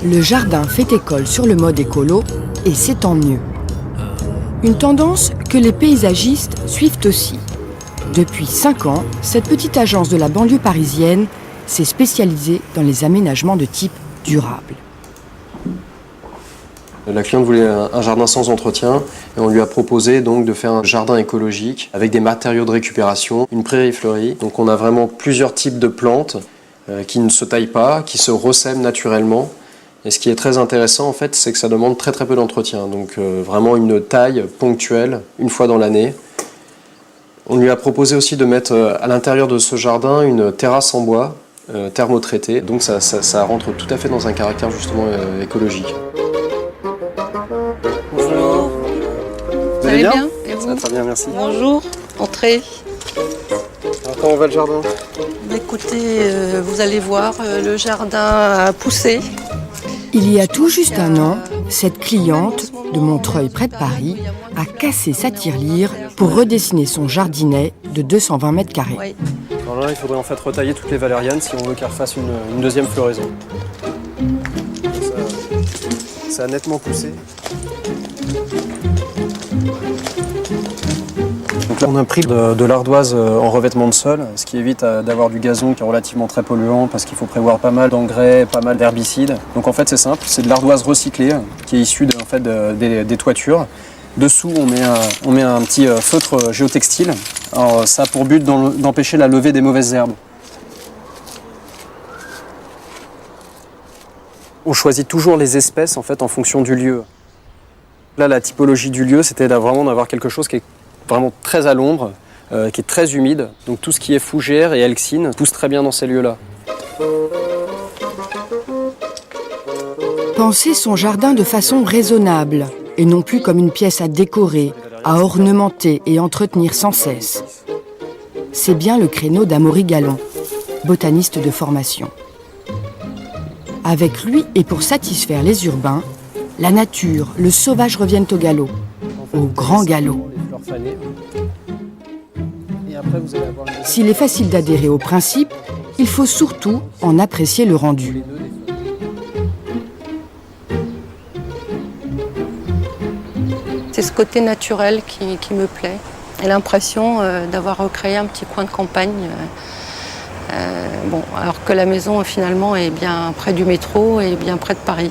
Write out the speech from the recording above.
Le jardin fait école sur le mode écolo et c'est tant mieux. Une tendance que les paysagistes suivent aussi. Depuis 5 ans, cette petite agence de la banlieue parisienne s'est spécialisée dans les aménagements de type durable. La cliente voulait un jardin sans entretien et on lui a proposé donc de faire un jardin écologique avec des matériaux de récupération, une prairie fleurie. Donc on a vraiment plusieurs types de plantes qui ne se taillent pas, qui se ressèment naturellement. Et ce qui est très intéressant en fait, c'est que ça demande très peu d'entretien. Donc vraiment une taille ponctuelle, une fois dans l'année. On lui a proposé aussi de mettre à l'intérieur de ce jardin une terrasse en bois thermotraitée. Donc ça rentre tout à fait dans un caractère justement écologique. Bonjour. Vous allez bien? Et vous? Ça va très bien, merci. Bonjour, entrez. Alors, comment va le jardin? Écoutez, vous allez voir, le jardin a poussé. Il y a tout juste un an, cette cliente de Montreuil près de Paris a cassé sa tirelire pour redessiner son jardinet de 220 mètres carrés. Oui. Alors là, il faudrait en fait retailler toutes les valérianes si on veut qu'elle refasse une deuxième floraison. Ça a nettement poussé. Donc là, on a pris de l'ardoise en revêtement de sol, ce qui évite d'avoir du gazon qui est relativement très polluant parce qu'il faut prévoir pas mal d'engrais, pas mal d'herbicides. Donc en fait, c'est simple, c'est de l'ardoise recyclée qui est issue des toitures. Dessous, on met un petit feutre géotextile. Alors, ça a pour but d'empêcher la levée des mauvaises herbes. On choisit toujours les espèces en fait en fonction du lieu. Là, la typologie du lieu, c'était vraiment d'avoir quelque chose qui est vraiment très à l'ombre, qui est très humide. Donc tout ce qui est fougère et alexine pousse très bien dans ces lieux-là. Penser son jardin de façon raisonnable et non plus comme une pièce à décorer, à ornementer et entretenir sans cesse. C'est bien le créneau d'Amaury Gallon, botaniste de formation. Avec lui et pour satisfaire les urbains, la nature, le sauvage reviennent au galop, au grand galop. S'il est facile d'adhérer au principe, il faut surtout en apprécier le rendu. C'est ce côté naturel qui me plaît. Et l'impression d'avoir recréé un petit coin de campagne. Alors que la maison finalement est bien près du métro et bien près de Paris.